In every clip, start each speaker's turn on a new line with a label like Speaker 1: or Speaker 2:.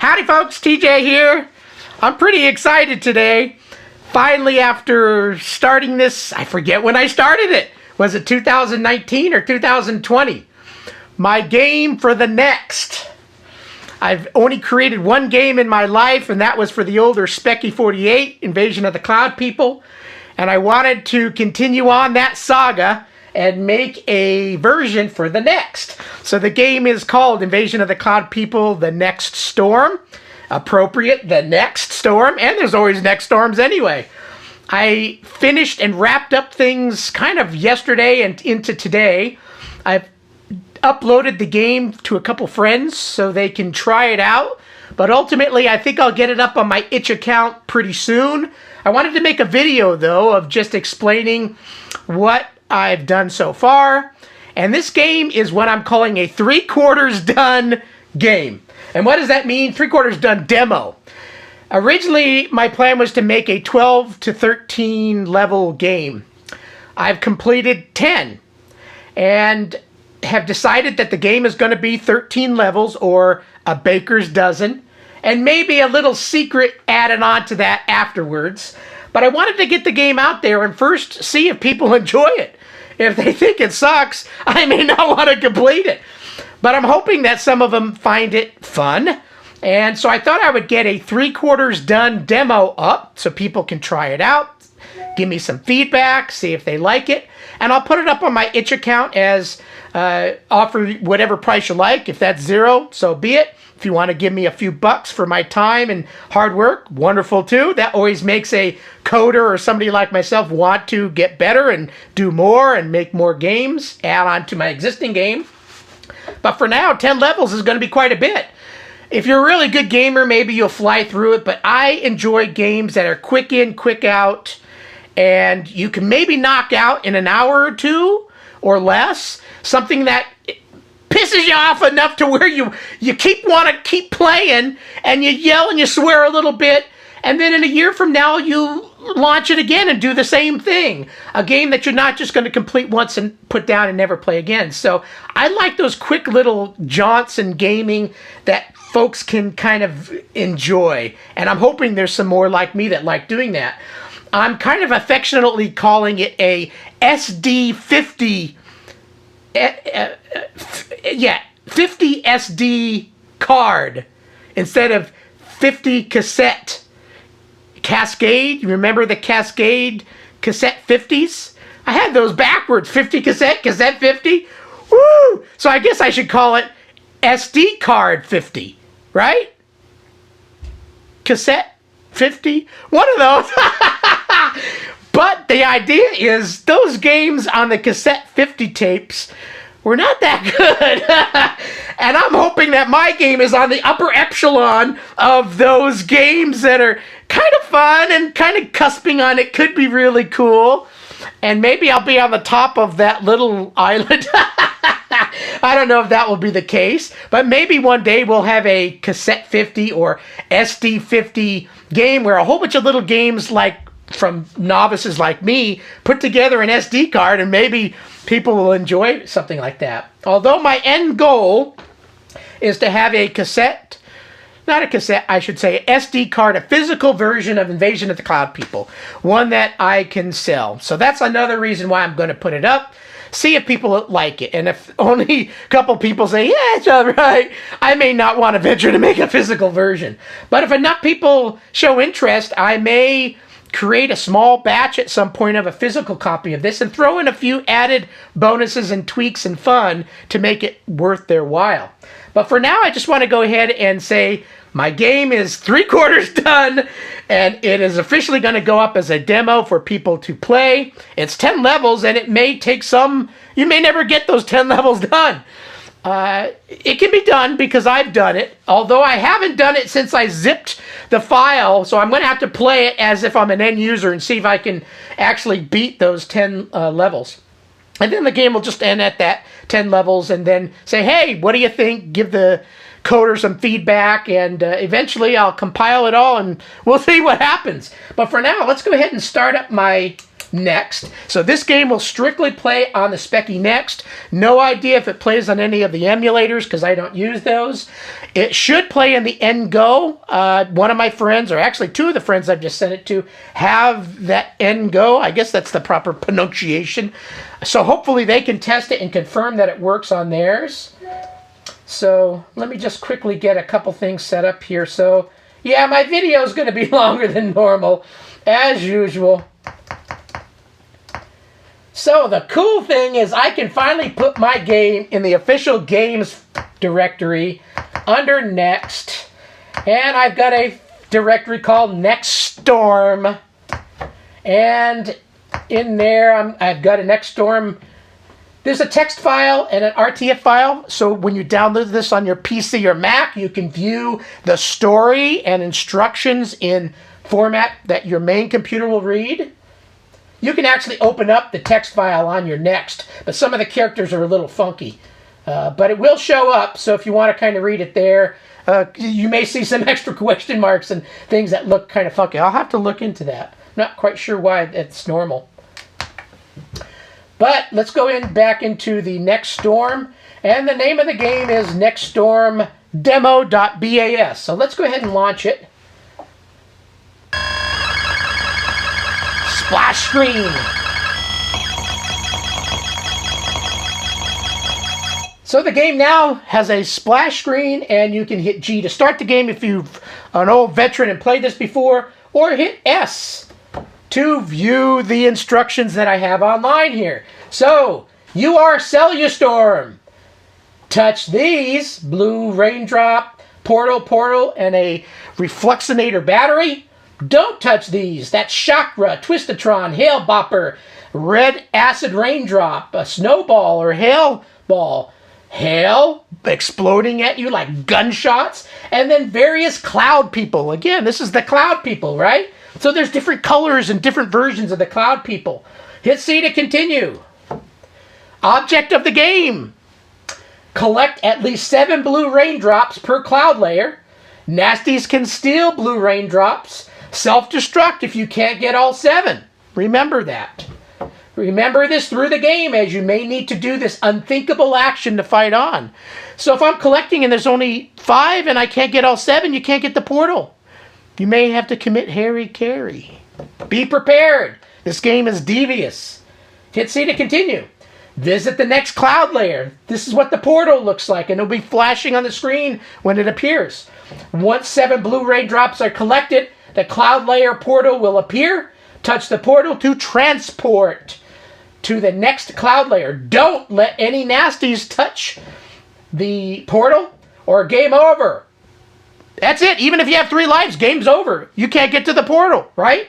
Speaker 1: Howdy folks, TJ here. I'm pretty excited today. Finally, after starting this, I forget when I started it. Was it 2019 or 2020? My game for the next. I've only created one game in my life, and that was for the older Speccy 48, Invasion of the Cloud People. And I wanted to continue on that saga and make a version for the next. So the game is called Invasion of the Cloud People, The Next Storm. Appropriate, The Next Storm, and there's always next storms anyway. I finished and wrapped up things kind of yesterday and into today. I've uploaded the game to a couple friends so they can try it out, but ultimately I think I'll get it up on my itch account pretty soon. I wanted to make a video though of just explaining what I've done so far, and this game is what I'm calling a 3/4 done game. And what does that mean? 3/4 done demo. Originally my plan was to make a 12 to 13 level game. I've completed 10 and have decided that the game is going to be 13 levels, or a baker's dozen, and maybe a little secret added on to that afterwards. But I wanted to get the game out there and first see if people enjoy it. If they think it sucks, I may not want to complete it. But I'm hoping that some of them find it fun. And so I thought I would get a 3/4 done demo up so people can try it out, give me some feedback, see if they like it. And I'll put it up on my itch account as offer whatever price you like. If that's $0, so be it. If you want to give me a few bucks for my time and hard work, wonderful too. That always makes a coder or somebody like myself want to get better and do more and make more games, add on to my existing game. But for now, 10 levels is going to be quite a bit. If you're a really good gamer, maybe you'll fly through it, but I enjoy games that are quick in, quick out, and you can maybe knock out in an hour or two or less. Something that pisses you off enough to where you want to keep playing, and you yell and you swear a little bit, and then in a year from now you launch it again and do the same thing. A game that you're not just going to complete once and put down and never play again. So I like those quick little jaunts in gaming that folks can kind of enjoy, and I'm hoping there's some more like me that like doing that. I'm kind of affectionately calling it a SD50 50 SD card instead of 50 cassette. Cascade, you remember the Cascade cassette 50s? I had those backwards, 50 cassette 50. Woo! So I guess I should call it SD card 50, right? Cassette 50? One of those. But the idea is those games on the cassette 50 tapes were not that good. And I'm hoping that my game is on the upper echelon of those games that are kind of fun and kind of cusping on it. Could be really cool. And maybe I'll be on the top of that little island. I don't know if that will be the case, but maybe one day we'll have a cassette 50 or SD 50 game where a whole bunch of little games like from novices like me put together an SD card, and maybe people will enjoy something like that. Although my end goal is to have a cassette, not a cassette, I should say, SD card, a physical version of Invasion of the Cloud People, one that I can sell. So that's another reason why I'm going to put it up. See if people like it. And if only a couple people say, yeah, it's all right, I may not want to venture to make a physical version. But if enough people show interest, I may create a small batch at some point of a physical copy of this and throw in a few added bonuses and tweaks and fun to make it worth their while. But for now, I just want to go ahead and say my game is 3/4 done, and it is officially going to go up as a demo for people to play. It's 10 levels, and it may take some, you may never get those 10 levels done. It can be done because I've done it, although I haven't done it since I zipped the file, so I'm going to have to play it as if I'm an end user and see if I can actually beat those 10 levels. And then the game will just end at that 10 levels and then say, hey, what do you think? Give the coder some feedback, and eventually I'll compile it all and we'll see what happens. But for now, let's go ahead and start up my Next. So this game will strictly play on the Speccy Next. No idea if it plays on any of the emulators because I don't use those. It should play in the N-Go. One of my friends, or actually two of the friends I've just sent it to, have that N-Go. I guess that's the proper pronunciation. So hopefully they can test it and confirm that it works on theirs. So let me just quickly get a couple things set up here. So yeah, my video is going to be longer than normal, as usual. So the cool thing is I can finally put my game in the official games directory under Next. And I've got a directory called Next Storm. And in there I've got a Next Storm. There's a text file and an RTF file. So when you download this on your PC or Mac, you can view the story and instructions in format that your main computer will read. You can actually open up the text file on your Next, but some of the characters are a little funky. But it will show up, so if you want to kind of read it there, you may see some extra question marks and things that look kind of funky. I'll have to look into that. Not quite sure why it's normal. But let's go back into the Next Storm, and the name of the game is Next Storm Demo.bas. So let's go ahead and launch it. Splash screen. So the game now has a splash screen, and you can hit G to start the game if you're an old veteran and played this before, or hit S to view the instructions that I have online here. So, you are Cellustorm. Touch these, blue raindrop, portal, and a refluxinator battery. Don't touch these. That's Chakra, Twistatron, Hail Bopper, Red Acid Raindrop, a Snowball or Hail Ball. Hail exploding at you like gunshots. And then various Cloud People. Again, this is the Cloud People, right? So there's different colors and different versions of the Cloud People. Hit C to continue. Object of the game. Collect at least 7 blue raindrops per cloud layer. Nasties can steal blue raindrops. Self-destruct if you can't get all 7. Remember that. Remember this through the game, as you may need to do this unthinkable action to fight on. So if I'm collecting and there's only 5 and I can't get all 7, you can't get the portal. You may have to commit Harry Carry. Be prepared. This game is devious. Hit C to continue. Visit the next cloud layer. This is what the portal looks like, and it'll be flashing on the screen when it appears. Once 7 blue raindrops are collected, the cloud layer portal will appear. Touch the portal to transport to the next cloud layer. Don't let any nasties touch the portal or game over. That's it. Even if you have 3 lives, game's over. You can't get to the portal, right?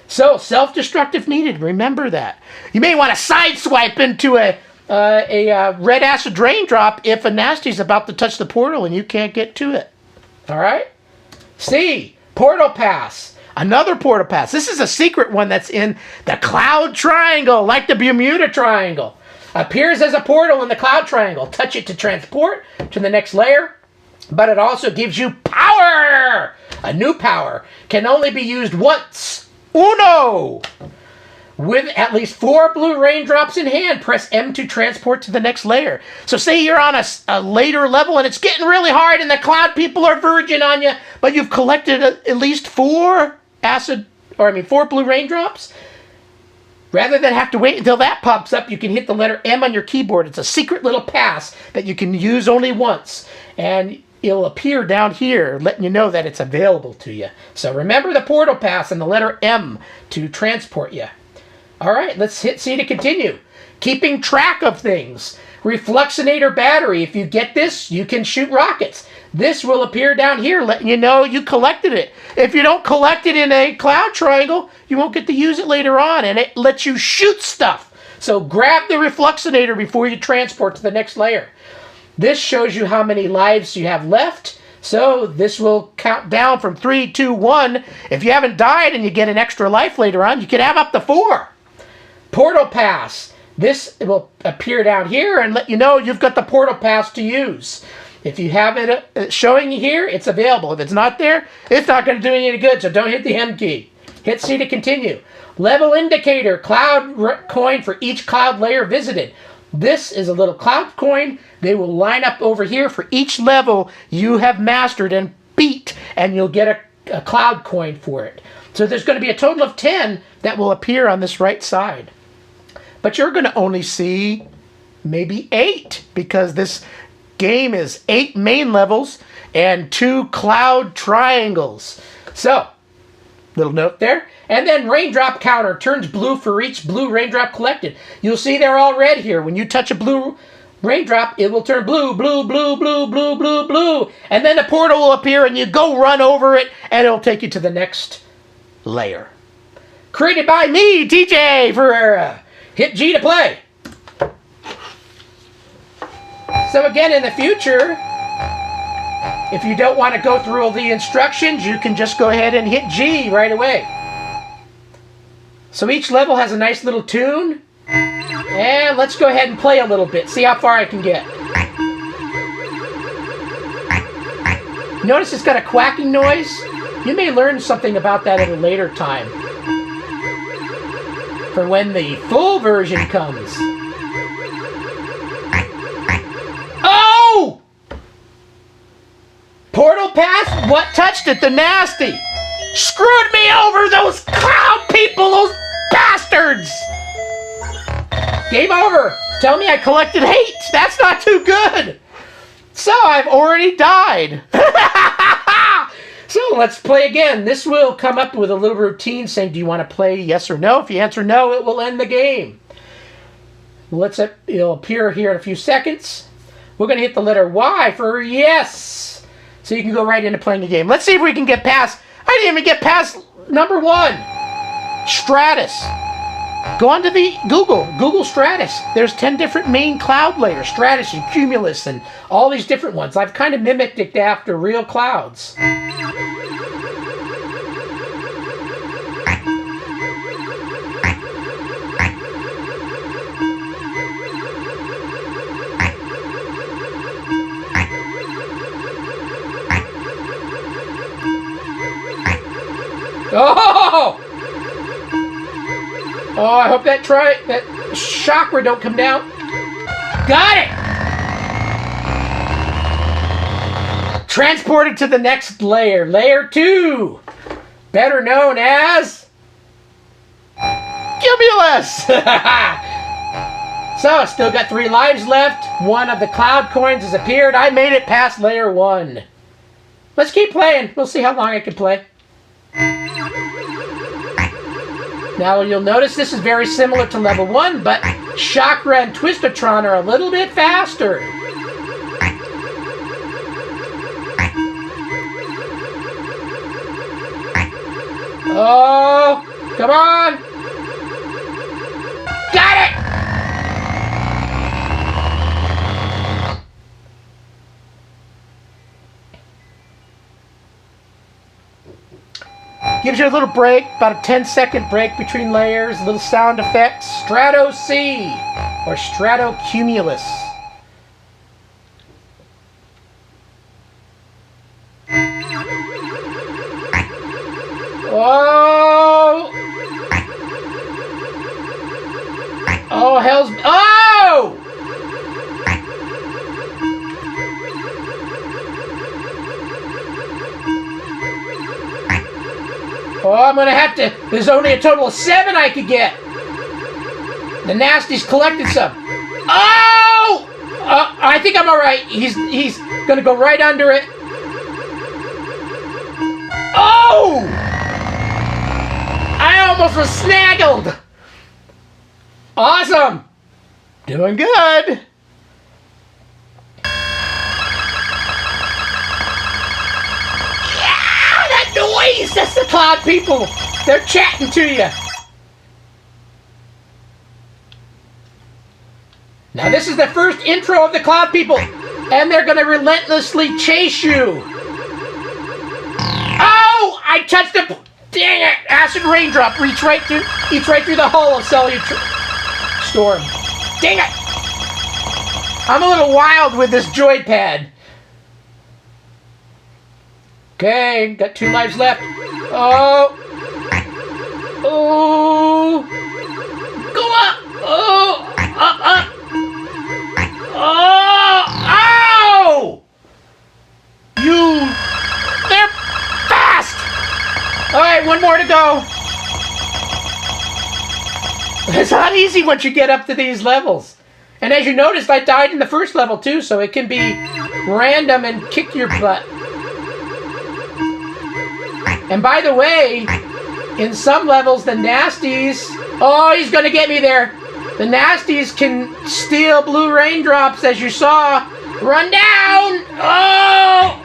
Speaker 1: So, self-destruct if needed. Remember that. You may want to sideswipe into a red acid raindrop if a nasty's about to touch the portal and you can't get to it. All right? C, portal pass. Another portal pass. This is a secret one that's in the Cloud Triangle, like the Bermuda Triangle. Appears as a portal in the Cloud Triangle. Touch it to transport to the next layer. But it also gives you power! A new power. Can only be used once. Uno! With at least 4 blue raindrops in hand, press M to transport to the next layer. So say you're on a later level and it's getting really hard and the cloud people are virgin on you, but you've collected at least 4 blue raindrops. Rather than have to wait until that pops up, you can hit the letter M on your keyboard. It's a secret little pass that you can use only once. And it'll appear down here, letting you know that it's available to you. So remember the portal pass and the letter M to transport you. All right, let's hit C to continue. Keeping track of things. Refluxinator battery. If you get this, you can shoot rockets. This will appear down here, letting you know you collected it. If you don't collect it in a cloud triangle, you won't get to use it later on, and it lets you shoot stuff. So grab the refluxinator before you transport to the next layer. This shows you how many lives you have left. So this will count down from 3, 2, 1. If you haven't died and you get an extra life later on, you can have up to 4. Portal pass. This will appear down here and let you know you've got the portal pass to use. If you have it showing you here, it's available. If it's not there, it's not going to do you any good, so don't hit the M key. Hit C to continue. Level indicator, cloud coin for each cloud layer visited. This is a little cloud coin. They will line up over here for each level you have mastered and beat, and you'll get a cloud coin for it. So there's going to be a total of 10 that will appear on this right side. But you're going to only see maybe 8, because this game is 8 main levels and 2 cloud triangles. So, little note there. And then raindrop counter turns blue for each blue raindrop collected. You'll see they're all red here. When you touch a blue raindrop, it will turn blue, blue, blue, blue, blue, blue, blue. And then a portal will appear and you go run over it and it'll take you to the next layer. Created by me, TJ Ferreira. Hit G to play. So again, in the future, if you don't want to go through all the instructions, you can just go ahead and hit G right away. So each level has a nice little tune. And let's go ahead and play a little bit. See how far I can get. Notice it's got a quacking noise. You may learn something about that at a later time, for when the full version comes. Oh! Portal pass? What touched it? The nasty. Screwed me over, those cloud people, those bastards! Game over. Tell me I collected hate. That's not too good. So I've already died. So let's play again. This will come up with a little routine saying, do you want to play yes or no? If you answer no, it will end the game. It'll appear here in a few seconds. We're going to hit the letter Y for yes. So you can go right into playing the game. Let's see if we can get past. I didn't even get past number 1. Stratus. Go on to the Google Stratus. There's 10 different main cloud layers. Stratus and Cumulus and all these different ones. I've kind of mimicked it after real clouds. Oh! Oh, I hope that chakra don't come down. Got it! Transported to the next layer. Layer 2. Better known as Cumulus! So, I still got 3 lives left. 1 of the cloud coins has appeared. I made it past layer 1. Let's keep playing. We'll see how long I can play. Now you'll notice this is very similar to level 1, but Chakra and Twistatron are a little bit faster. Oh, come on! Got it! Gives you a little break, about a 10-second break between layers, little sound effects. Strato C, or Strato Cumulus. Oh! Oh, hell's... Oh! Oh, I'm going to have to... There's only a total of 7 I could get. The Nasty's collected some. Oh! I think I'm all right. He's going to go right under it. Oh! I almost was snaggled. Awesome. Doing good. Noise! That's the cloud people! They're chatting to you! Now this is the first intro of the cloud people, and they're gonna relentlessly chase you! Oh! I touched the... Dang it! Acid raindrop eats right through the hull of Cellular Storm. Dang it! I'm a little wild with this joypad. Okay, got 2 lives left. Oh! Oh! Go up! Oh! Up! Oh! Ow! They're fast! Alright, one more to go. It's not easy once you get up to these levels. And as you noticed, I died in the first level too, so it can be random and kick your butt. And by the way, in some levels, the nasties... Oh, he's gonna get me there. The nasties can steal blue raindrops, as you saw. Run down! Oh!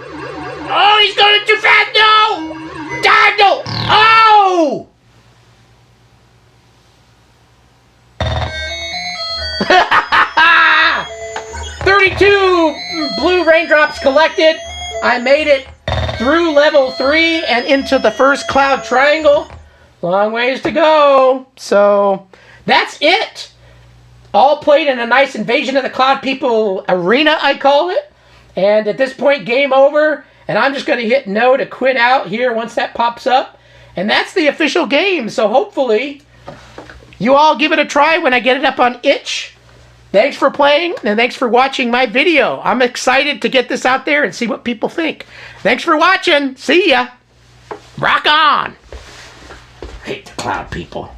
Speaker 1: Oh, he's going too fast! No! Dive! No! Oh! 32 blue raindrops collected. I made it through level 3 and into the first cloud triangle. Long ways to go. So that's it. All played in a nice Invasion of the Cloud People arena, I call it. And at this point, game over. And I'm just going to hit no to quit out here once that pops up. And that's the official game. So hopefully you all give it a try when I get it up on itch. Thanks for playing, and thanks for watching my video. I'm excited to get this out there and see what people think. Thanks for watching. See ya. Rock on. I hate the cloud people.